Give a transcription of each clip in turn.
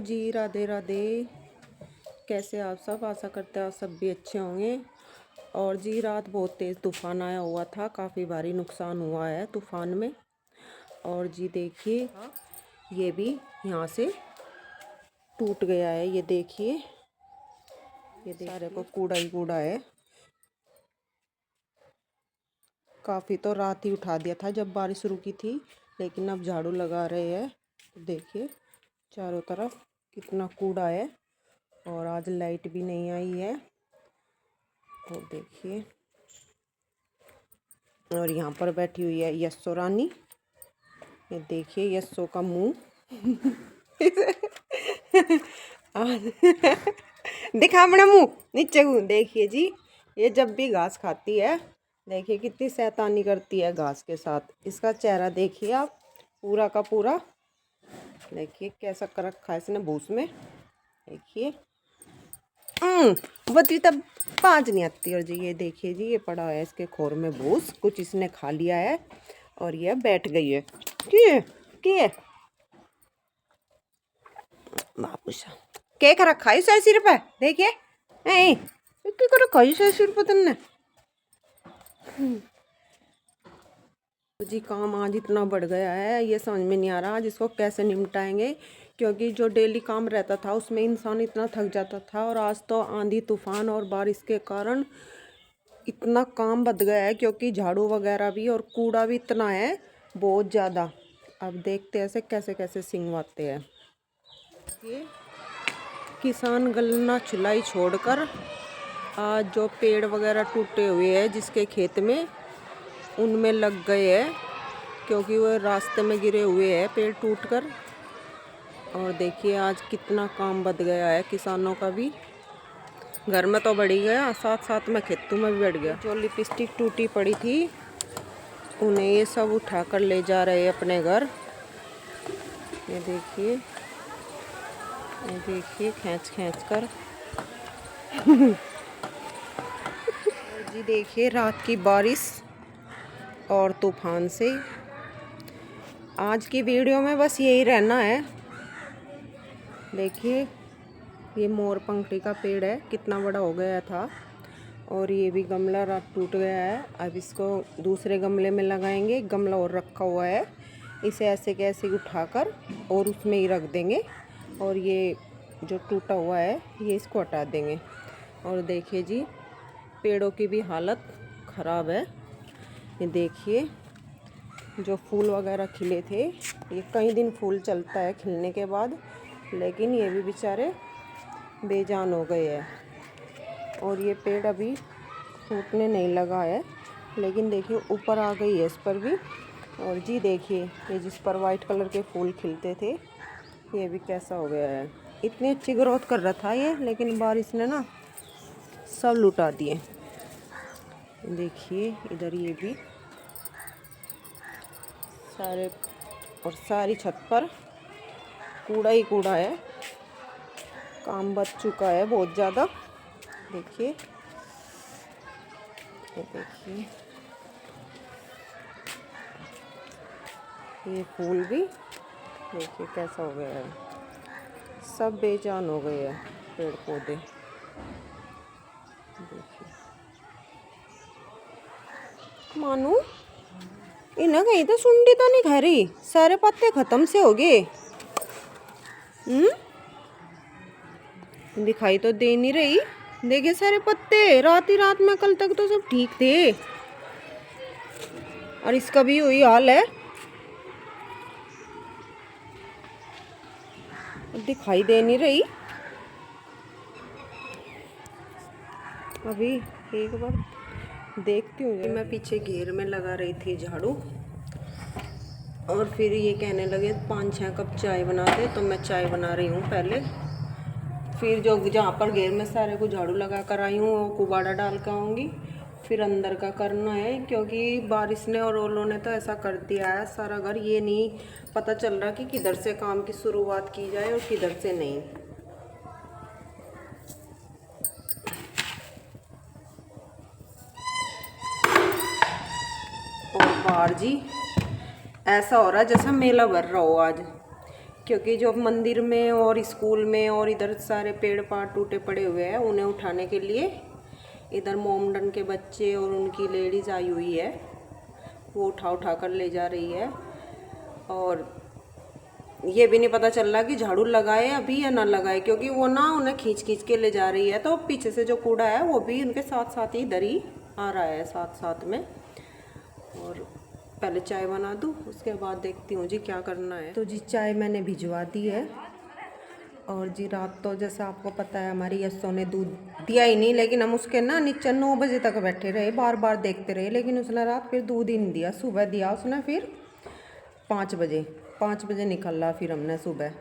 जी, राधे राधे। कैसे आप सब? आशा करते हैं आप सब भी अच्छे होंगे। और जी, रात बहुत तेज़ तूफ़ान आया हुआ था, काफ़ी भारी नुकसान हुआ है तूफ़ान में। और जी देखिए, ये भी यहाँ से टूट गया है। ये देखिए, ये सारे को कूड़ा ही कूड़ा है। काफ़ी तो रात ही उठा दिया था जब बारिश रुकी थी, लेकिन अब झाड़ू लगा रहे हैं तो देखिए चारों तरफ कितना कूड़ा है। और आज लाइट भी नहीं आई है तो देखिए। और यहाँ पर बैठी हुई है यस्सो रानी। ये देखिए यस्सो का मुंह दिखा अपना मुंह नीचे को। देखिए जी, ये जब भी घास खाती है देखिए कितनी शैतानी करती है घास के साथ। इसका चेहरा देखिए आप, पूरा का पूरा देखिए कैसा कर रखा है इसने भूस में। देखिए बतरी तब पाँच नहीं आती। और जी ये देखिए जी, ये पड़ा है इसके खोर में भूस, कुछ इसने खा लिया है और ये बैठ गई है। किए बापूसा के कर रखा है सिर पे। देखिए की कर रखा है सिर पे तुमने। जी काम आज इतना बढ़ गया है, ये समझ में नहीं आ रहा आज इसको कैसे निपटाएंगे, क्योंकि जो डेली काम रहता था उसमें इंसान इतना थक जाता था। और आज तो आंधी तूफान और बारिश के कारण इतना काम बढ़ गया है, क्योंकि झाड़ू वगैरह भी और कूड़ा भी इतना है बहुत ज़्यादा। अब देखते हैं ऐसे कैसे कैसे सिंगवाते हैं। ये किसान गन्ना चुलाई छोड़कर आज जो पेड़ वगैरह टूटे हुए हैं जिसके खेत में, उनमें लग गए हैं, क्योंकि वो रास्ते में गिरे हुए हैं पेड़ टूटकर। और देखिए आज कितना काम बढ़ गया है किसानों का भी। घर में तो बढ़ ही गया, साथ साथ में खेतों में भी बढ़ गया। जो लिपस्टिक टूटी पड़ी थी उन्हें ये सब उठा कर ले जा रहे हैं अपने घर। ये देखिए खींच खींच कर जी देखिए रात की बारिश और तूफान से। आज की वीडियो में बस यही रहना है। देखिए ये मोर पंखड़ी का पेड़ है, कितना बड़ा हो गया था। और ये भी गमला रात टूट गया है। अब इसको दूसरे गमले में लगाएंगे। गमला और रखा हुआ है, इसे ऐसे कैसे उठाकर और उसमें ही रख देंगे। और ये जो टूटा हुआ है ये इसको हटा देंगे। और देखिए जी पेड़ों की भी हालत ख़राब है। ये देखिए जो फूल वगैरह खिले थे, ये कई दिन फूल चलता है खिलने के बाद, लेकिन ये भी बेचारे बेजान हो गए हैं। और ये पेड़ अभी फूटने नहीं लगा है, लेकिन देखिए ऊपर आ गई है इस पर भी। और जी देखिए ये जिस पर वाइट कलर के फूल खिलते थे ये भी कैसा हो गया है। इतनी अच्छी ग्रोथ कर रहा था ये, लेकिन बारिश ने ना सब लुटा दिए। देखिए इधर ये भी सारे, और सारी छत पर कूड़ा ही कूड़ा है। काम बच चुका है बहुत ज़्यादा। देखिए ये देखिए ये फूल भी देखिए कैसा हो गया है, सब बेजान हो गए हैं पेड़ पौधे। देखिए मानू इन्हें कहीं तो सुंडी तो नहीं खा रही, सारे पत्ते खत्म से हो गए। दिखाई तो दे नहीं रही। देखिए सारे पत्ते, रात ही रात में कल तक तो सब ठीक थे, और इसका भी वही हाल है। दिखाई दे नहीं रही। अभी एक बार देखती हूँ। मैं पीछे घेर में लगा रही थी झाड़ू, और फिर ये कहने लगे 5-6 कप चाय बना दे, तो मैं चाय बना रही हूँ पहले। फिर जो जहाँ पर घेर में सारे को झाड़ू लगा कर आई हूँ वो कुबाड़ा डाल कर आऊँगी। फिर अंदर का करना है, क्योंकि बारिश ने और ओलों ने तो ऐसा कर दिया है सारा घर, ये नहीं पता चल रहा कि किधर से काम की शुरुआत की जाए और किधर से नहीं। और बाहर जी ऐसा हो रहा है जैसा मेला भर रहा हो आज। क्योंकि जो मंदिर में और स्कूल में और इधर सारे पेड़ पाड़ टूटे पड़े हुए हैं, उन्हें उठाने के लिए इधर मोमडन के बच्चे और उनकी लेडीज़ आई हुई है, वो उठा उठा कर ले जा रही है। और ये भी नहीं पता चल रहा कि झाड़ू लगाए अभी या ना लगाए, क्योंकि वो ना उन्हें खींच खींच के ले जा रही है, तो पीछे से जो कूड़ा है वो भी उनके साथ साथ ही इधर ही आ रहा है साथ साथ में। और पहले चाय बना दूँ, उसके बाद देखती हूँ जी क्या करना है। तो जी चाय मैंने भिजवा दी है। और जी रात तो जैसा आपको पता है हमारी यस्सो ने दूध दिया ही नहीं, लेकिन हम उसके ना नीचे 9 बजे तक बैठे रहे, बार बार देखते रहे, लेकिन उसने रात फिर दूध ही नहीं दिया। सुबह दिया उसने फिर 5 बजे निकला फिर हमने सुबह,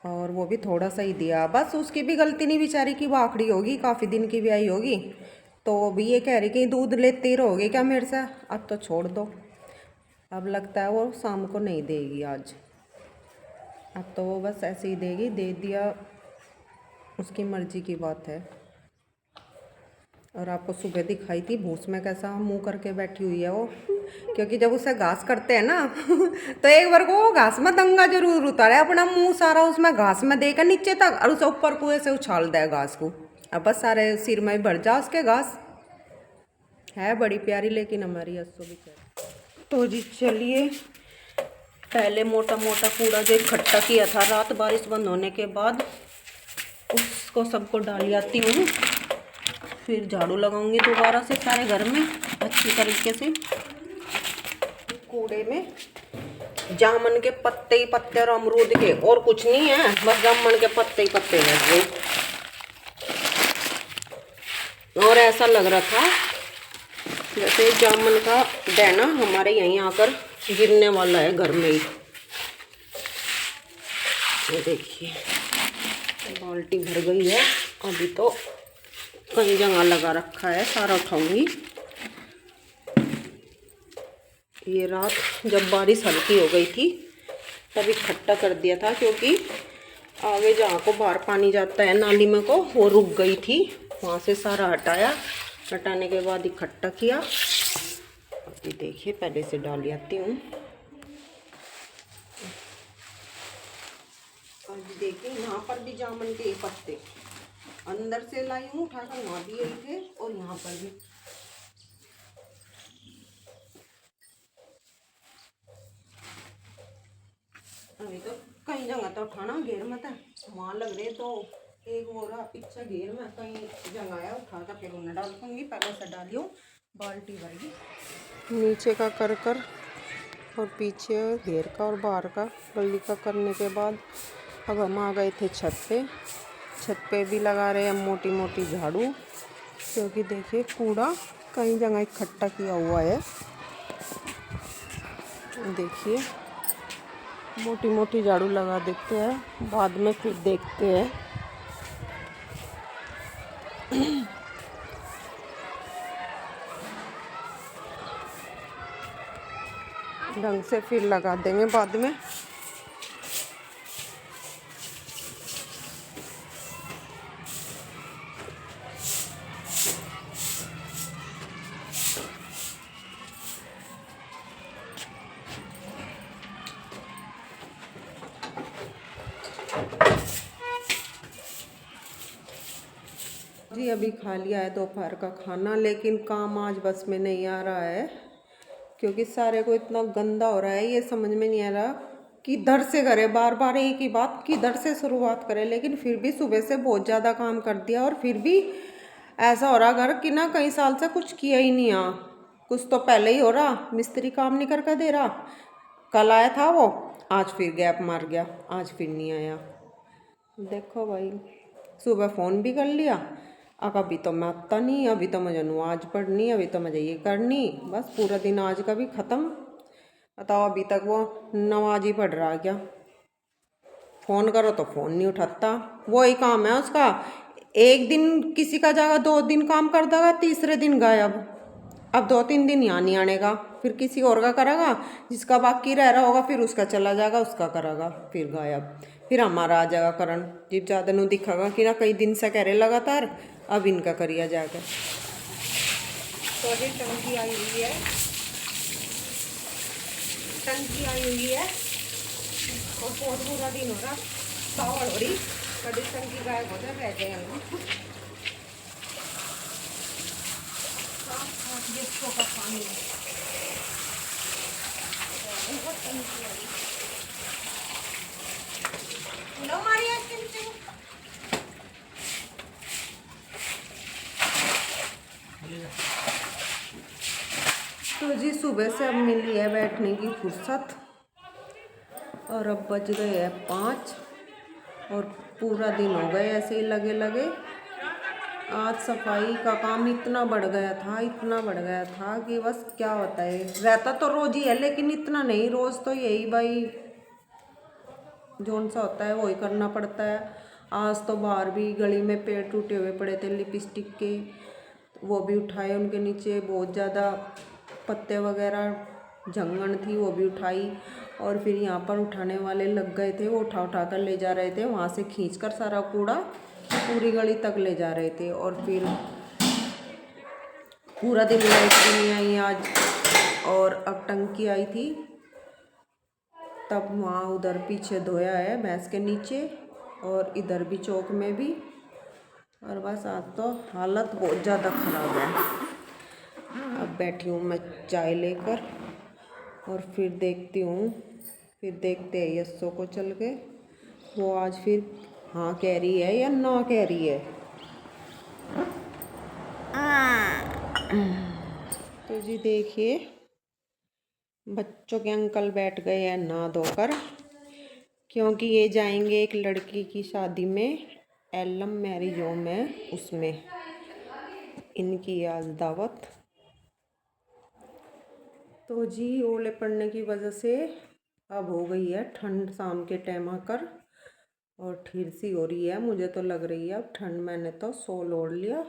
और वो भी थोड़ा सा ही दिया। बस उसकी भी गलती नहीं बेचारी की, वो आखड़ी होगी, काफ़ी दिन की भी आई होगी, तो भी ये कह रही कि दूध लेते ही रहोगे क्या मेरे से, अब तो छोड़ दो। अब लगता है वो शाम को नहीं देगी आज, अब तो वो बस ऐसे ही देगी, दे दिया, उसकी मर्जी की बात है। और आपको सुबह दिखाई थी भूस में कैसा मुंह करके बैठी हुई है वो, क्योंकि जब उसे घास करते हैं ना तो एक बार को वो घास में दंगा जरूर उतारे, अपना मुंह सारा उसमें घास में देकर नीचे तक, और उसे ऊपर कुएं से उछाल दे घास को। अब बस सारे सिर में भर जा उसके घास, है बड़ी प्यारी लेकिन हमारी यस्सो भी प्यारी। तो जी चलिए, पहले मोटा मोटा कूड़ा जो इकट्ठा किया था रात बारिश बंद होने के बाद, उसको सबको डाल आती हूँ, फिर झाड़ू लगाऊंगी दोबारा से सारे घर में अच्छी तरीके से। कूड़े में जामुन के पत्ते ही पत्ते और अमरूद के, और कुछ नहीं है, बस जामुन के पत्ते ही पत्ते लग गए। और ऐसा लग रहा था जैसे जामुन का दाना हमारे यहीं आकर गिरने वाला है घर में ही। ये देखिए बाल्टी भर गई है, अभी तो कई जगह लगा रखा है, सारा उठाऊंगी। ये रात जब बारिश हल्की हो गई थी तब इकट्ठा कर दिया था, क्योंकि आगे जहाँ को बाहर पानी जाता है नाली में को, वो रुक गई थी, वहाँ से सारा हटाया, हटाने के बाद इकट्ठा किया। अभी देखिए पहले से डाल आती हूँ। अब देखिए यहाँ पर भी जामुन के पत्ते अंदर से लाई हूँ उठाकर, वहाँ भी यही थे और यहाँ पर भी। अभी तो कई जगह तो उठाना घेर में था, वहाँ लग रहे तो एक हो रहा पीछे घेर में, कहीं जगह आया उठा कर फिर उन्हें डाल दूँगी। पहले से डालियो बाल्टी भर गई, नीचे का कर और पीछे घेर का और बाहर का गली का करने के बाद अब हम आ गए थे छत पे भी लगा रहे हैं मोटी मोटी झाड़ू, क्योंकि देखिए कूड़ा कई जगह इकट्ठा किया हुआ है। देखिए मोटी मोटी झाड़ू लगा देते हैं, बाद में फिर देखते हैं। ढंग से फिर लगा देंगे बाद में। जी अभी खा लिया है दोपहर का खाना, लेकिन काम आज बस में नहीं आ रहा है, क्योंकि सारे को इतना गंदा हो रहा है, ये समझ में नहीं आ रहा किधर से करे, बार बार एक ही बात किधर से शुरुआत करें। लेकिन फिर भी सुबह से बहुत ज़्यादा काम कर दिया, और फिर भी ऐसा हो रहा घर कि ना कई साल से कुछ किया ही नहीं। कुछ तो पहले ही हो रहा, मिस्त्री काम नहीं करके दे रहा, कल आया था वो, आज फिर गैप मार गया, आज फिर नहीं आया। देखो भाई सुबह फ़ोन भी कर लिया, अब अभी तो मैं आता नहीं, अभी तो मुझे नमाज पढ़नी, अभी तो मुझे ये करनी, बस पूरा दिन आज का भी ख़त्म। बताओ अभी तक वो नमाज ही पढ़ रहा क्या, फ़ोन करो तो फ़ोन नहीं उठाता, वही काम है उसका, एक दिन किसी का जाएगा, 2 दिन काम कर देगा, तीसरे दिन गायब। अब 2-3 दिन यहाँ नहीं आने का, फिर किसी और का करेगा, जिसका बाकी रह रहा होगा फिर उसका चला जाएगा, उसका करेगा, फिर गायब, फिर हमारा आ जाएगा करण। जब ज़्यादा नहीं दिखागा कि ना कई दिन से कह रहे लगातार, अब इनका करिया जाएगा। तो अभी टंकी आई हुई है, और बहुत पूरा दिन हो रहा सावल हो रही कड़ी टंकी गायब हो जाए रह जाए का पानी तो जी सुबह से अब मिली है बैठने की फुर्सत और अब बज गए हैं 5 और पूरा दिन हो गए ऐसे ही लगे लगे। आज सफाई का काम इतना बढ़ गया था कि बस क्या होता है, रहता तो रोज ही है लेकिन इतना नहीं, रोज तो यही भाई जोन सा होता है वही करना पड़ता है। आज तो बाहर भी गली में पेड़ टूटे हुए पड़े थे लिपस्टिक के, वो भी उठाए, उनके नीचे बहुत ज़्यादा पत्ते वगैरह जंगन थी वो भी उठाई। और फिर यहाँ पर उठाने वाले लग गए थे, वो उठा कर ले जा रहे थे, वहाँ से खींच कर सारा कूड़ा पूरी गली तक ले जा रहे थे। और फिर पूरा दिन लाइट भी नहीं आई आज, और अब टंकी आई थी तब वहाँ उधर पीछे धोया है भैंस के नीचे और इधर भी चौक में भी। और बस आज तो हालत बहुत ज़्यादा ख़राब है। अब बैठी हूँ मैं चाय लेकर और फिर देखती हूँ, फिर देखते हैं यस्सो को चल के वो आज फिर हाँ कह रही है या ना कह रही है। तो जी देखिए बच्चों के अंकल बैठ गए हैं नहा धोकर, क्योंकि ये जाएंगे एक लड़की की शादी में, एलम मैरिज होम है उसमें, इनकी आज दावत। तो जी ओले पड़ने की वजह से अब हो गई है ठंड शाम के टाइम आकर, और ठिर सी हो रही है, मुझे तो लग रही है अब ठंड। मैंने तो शॉल ओढ़ लिया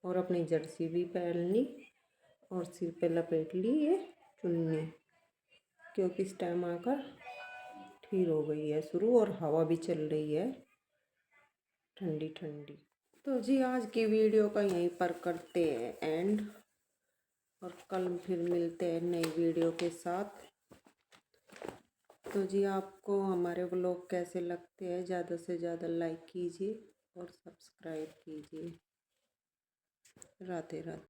और अपनी जर्सी भी पहन ली और सिर पे लपेट ली ये चुन्नी, क्योंकि इस टाइम आकर ठिर हो गई है शुरू और हवा भी चल रही है ठंडी ठंडी। तो जी आज की वीडियो का यहीं पर करते हैं एंड, और कल फिर मिलते हैं नई वीडियो के साथ। तो जी आपको हमारे व्लॉग कैसे लगते हैं ज़्यादा से ज़्यादा लाइक कीजिए और सब्सक्राइब कीजिए। राधे राधे।